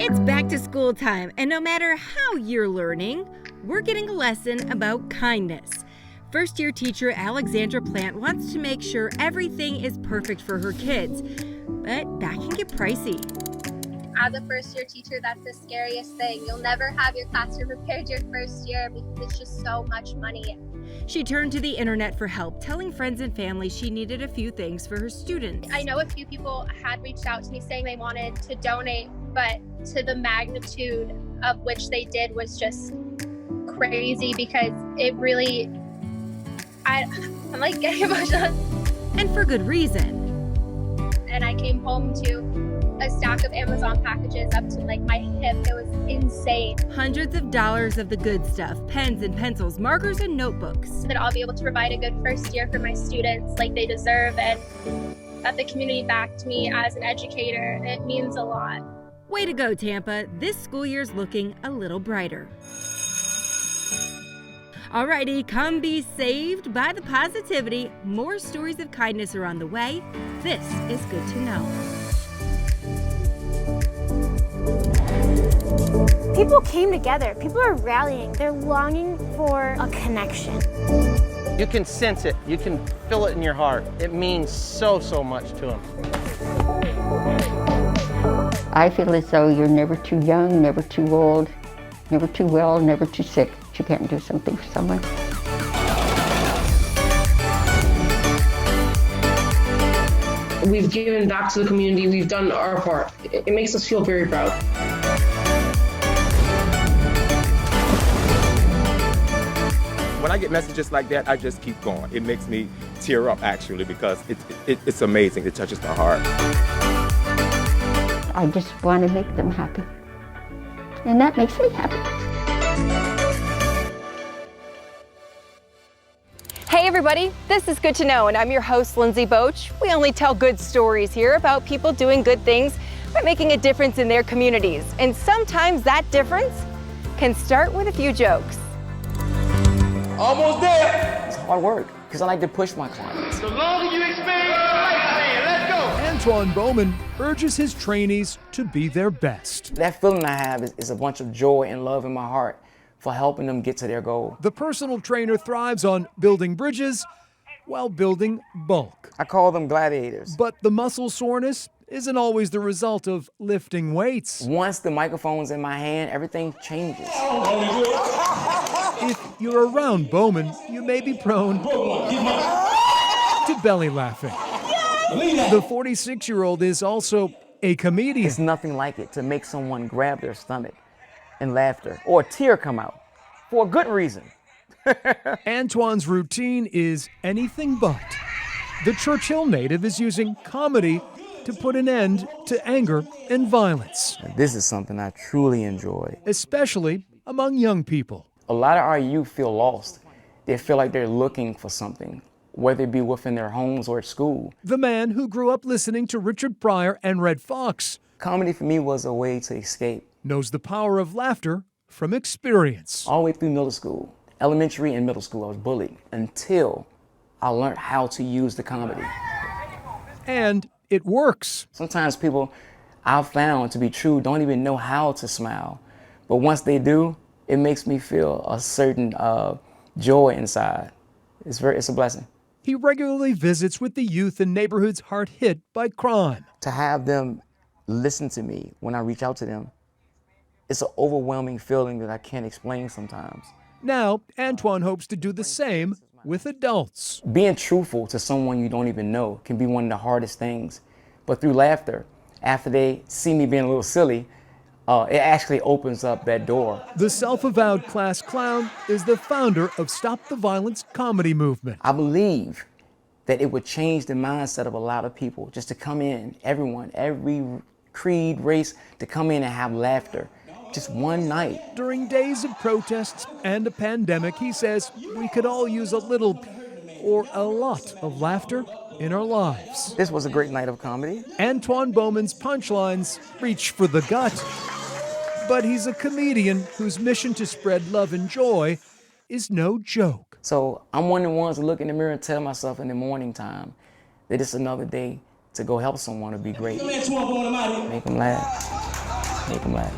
It's back to school time, and no matter how you're learning, we're getting a lesson about kindness. First-year teacher Alexandra Plant wants to make sure everything is perfect for her kids, but that can get pricey. As a first-year teacher, that's the scariest thing. You'll never have your classroom prepared your first year because it's just so much money. She turned to the internet for help, telling friends and family she needed a few things for her students. I know a few people had reached out to me saying they wanted to donate, but to the magnitude of which they did was just crazy because it really, I'm like getting emotional. And for good reason. And I came home to a stack of Amazon packages up to like my hip. It was insane. Hundreds of dollars of the good stuff, pens and pencils, markers and notebooks. That I'll be able to provide a good first year for my students like they deserve, and that the community backed me as an educator. It means a lot. Way to go, Tampa. This school year's looking a little brighter. Alrighty, come be saved by the positivity. More stories of kindness are on the way. This is Good to Know. People came together. People are rallying. They're longing for a connection. You can sense it. You can feel it in your heart. It means so much to them. I feel as though you're never too young, never too old, never too well, never too sick. You can't do something for someone. We've given back to the community. We've done our part. It makes us feel very proud. When I get messages like that, I just keep going. It makes me tear up, actually, because it's amazing. It touches my heart. I just want to make them happy. And that makes me happy. Hey everybody, this is Good to Know, and I'm your host, Lindsay Boach. We only tell good stories here about people doing good things by making a difference in their communities. And sometimes that difference can start with a few jokes. Almost there. It's hard work because I like to push my clients. The longer you experience, let's go. Antoine Bowman urges his trainees to be their best. That feeling I have is a bunch of joy and love in my heart for helping them get to their goal. The personal trainer thrives on building bridges while building bulk. I call them gladiators. But the muscle soreness isn't always the result of lifting weights. Once the microphone's in my hand, everything changes. If you're around Bowman, you may be prone to belly laughing. The 46-year-old is also a comedian. It's nothing like it to make someone grab their stomach and laughter, or a tear come out, for a good reason. Antoine's routine is anything but. The Churchill native is using comedy to put an end to anger and violence. This is something I truly enjoy. Especially among young people. A lot of our youth feel lost. They feel like they're looking for something, whether it be within their homes or at school. The man who grew up listening to Richard Pryor and Red Fox. Comedy for me was a way to escape. Knows the power of laughter from experience. All the way through middle school, elementary and middle school, I was bullied until I learned how to use the comedy. And it works. Sometimes people I've found to be true don't even know how to smile. But once they do, it makes me feel a certain joy inside. It's a blessing. He regularly visits with the youth in neighborhoods hard hit by crime. To have them listen to me when I reach out to them, it's an overwhelming feeling that I can't explain sometimes. Now, Antoine hopes to do the same with adults. Being truthful to someone you don't even know can be one of the hardest things. But through laughter, after they see me being a little silly, it actually opens up that door. The self-avowed class clown is the founder of Stop the Violence comedy movement. I believe that it would change the mindset of a lot of people just to come in, everyone, every creed, race, to come in and have laughter. Just one night. During days of protests and a pandemic, he says we could all use a little or a lot of laughter in our lives. This was a great night of comedy. Antoine Bowman's punchlines reach for the gut. But he's a comedian whose mission to spread love and joy is no joke. So I'm one of the ones to look in the mirror and tell myself in the morning time that it's another day to go help someone to be great. Make them laugh. definitely come back.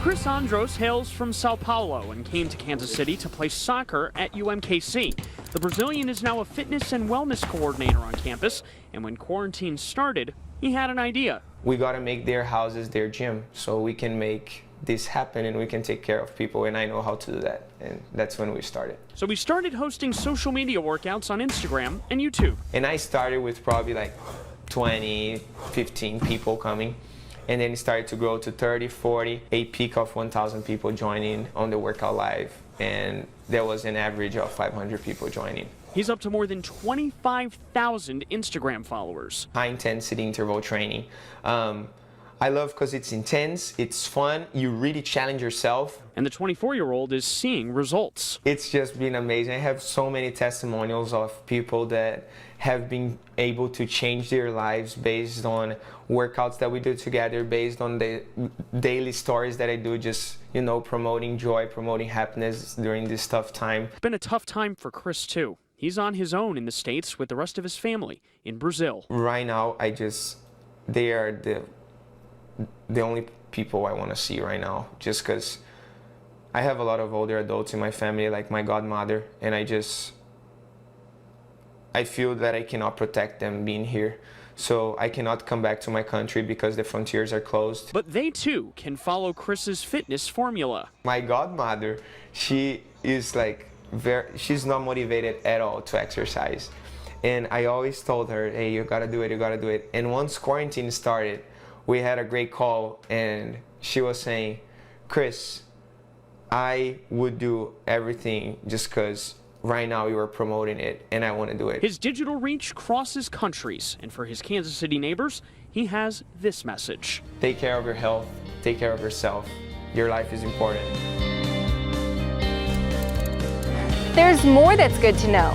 Chris Andros hails from Sao Paulo and came to Kansas City to play soccer at UMKC. The Brazilian is now a fitness and wellness coordinator on campus, and when quarantine started, he had an idea. We got to make their houses their gym so we can make this happen and we can take care of people, and I know how to do that, and that's when we started. So we started hosting social media workouts on Instagram and YouTube. And I started with probably like 20, 15 people coming. And then it started to grow to 30, 40, a peak of 1,000 people joining on the workout live. And there was an average of 500 people joining. He's up to more than 25,000 Instagram followers. High intensity interval training. I love because it's intense, it's fun, you really challenge yourself. And the 24-year-old is seeing results. It's just been amazing. I have so many testimonials of people that have been able to change their lives based on workouts that we do together, based on the daily stories that I do, just, you know, promoting joy, promoting happiness during this tough time. It's been a tough time for Chris, too. He's on his own in the States with the rest of his family in Brazil. Right now, they are the only people I want to see right now, just because I have a lot of older adults in my family, like my godmother, and I feel that I cannot protect them being here. So I cannot come back to my country because the frontiers are closed. But they too can follow Chris's fitness formula. My godmother, she is like she's not motivated at all to exercise. And I always told her, hey, you gotta do it, you gotta do it. And once quarantine started, we had a great call and she was saying, Chris, I would do everything just because right now you are promoting it and I want to do it. His digital reach crosses countries, and for his Kansas City neighbors, he has this message. Take care of your health, take care of yourself. Your life is important. There's more that's good to know.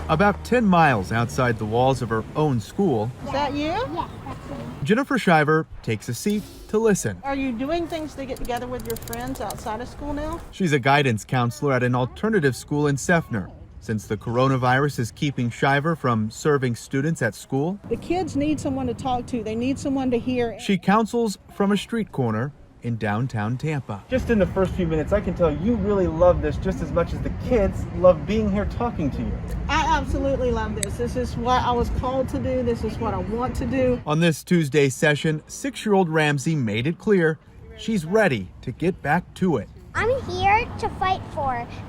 About 10 miles outside the walls of her own school, Is that you? Yes, that's me. Jennifer Shiver takes a seat to listen. Are you doing things to get together with your friends outside of school now? She's a guidance counselor at an alternative school in Seffner. Since the coronavirus is keeping Shiver from serving students at school, The kids need someone to talk to. They need someone to hear. she counsels from a street corner in downtown Tampa. Just in the first few minutes, I can tell you really love this just as much as the kids love being here talking to you. I absolutely love this. This is what I was called to do. This is what I want to do. On this Tuesday session, 6-year-old Ramsey made it clear she's ready to get back to it. I'm here to fight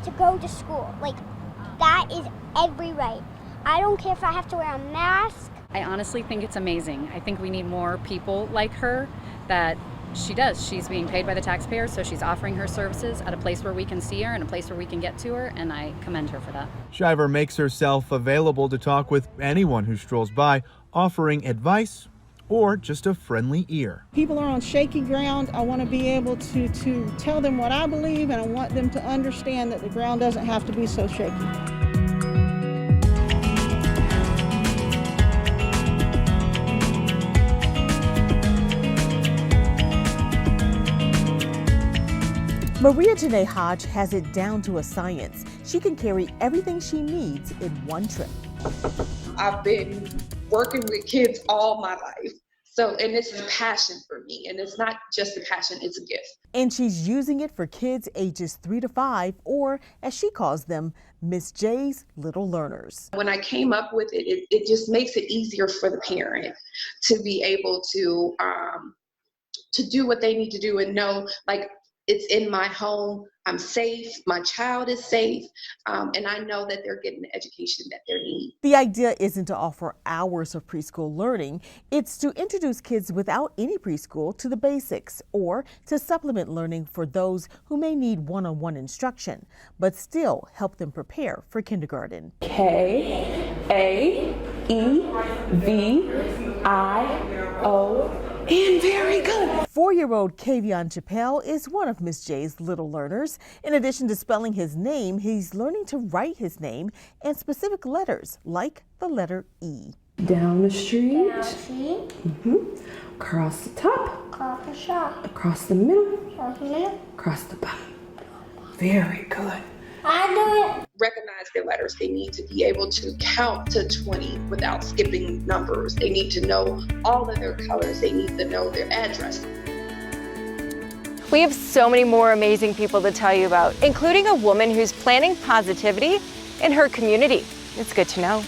to go to school. Like, that is every right. I don't care if I have to wear a mask. I honestly think it's amazing. I think we need more people like her that she does. She's being paid by the taxpayers, so she's offering her services at a place where we can see her and a place where we can get to her, and I commend her for that. Shiver makes herself available to talk with anyone who strolls by, offering advice or just a friendly ear. People are on shaky ground. I want to be able to tell them what I believe, and I want them to understand that the ground doesn't have to be so shaky. Maria Janae Hodge has it down to a science. She can carry everything she needs in one trip. I've been working with kids all my life. And it's a passion for me. And it's not just a passion, it's a gift. And she's using it for kids ages 3 to 5, or as she calls them, Miss J's Little Learners. When I came up with it, it just makes it easier for the parent to be able to do what they need to do and know, like, it's in my home, I'm safe, my child is safe, and I know that they're getting the education that they need. The idea isn't to offer hours of preschool learning, it's to introduce kids without any preschool to the basics, or to supplement learning for those who may need one-on-one instruction, but still help them prepare for kindergarten. K-A-E-V-I-O. And very good. 4-year-old Kavion Chappelle is one of Miss J's Little Learners. In addition to spelling his name, he's learning to write his name and specific letters, like the letter E. Down the street. across the top, Across the shop. across the middle, Across the middle. across the bottom. Very good. I do it. Recognize their letters. They need to be able to count to 20 without skipping numbers. They need to know all of their colors. They need to know their address. We have so many more amazing people to tell you about, including a woman who's planting positivity in her community. It's good to know.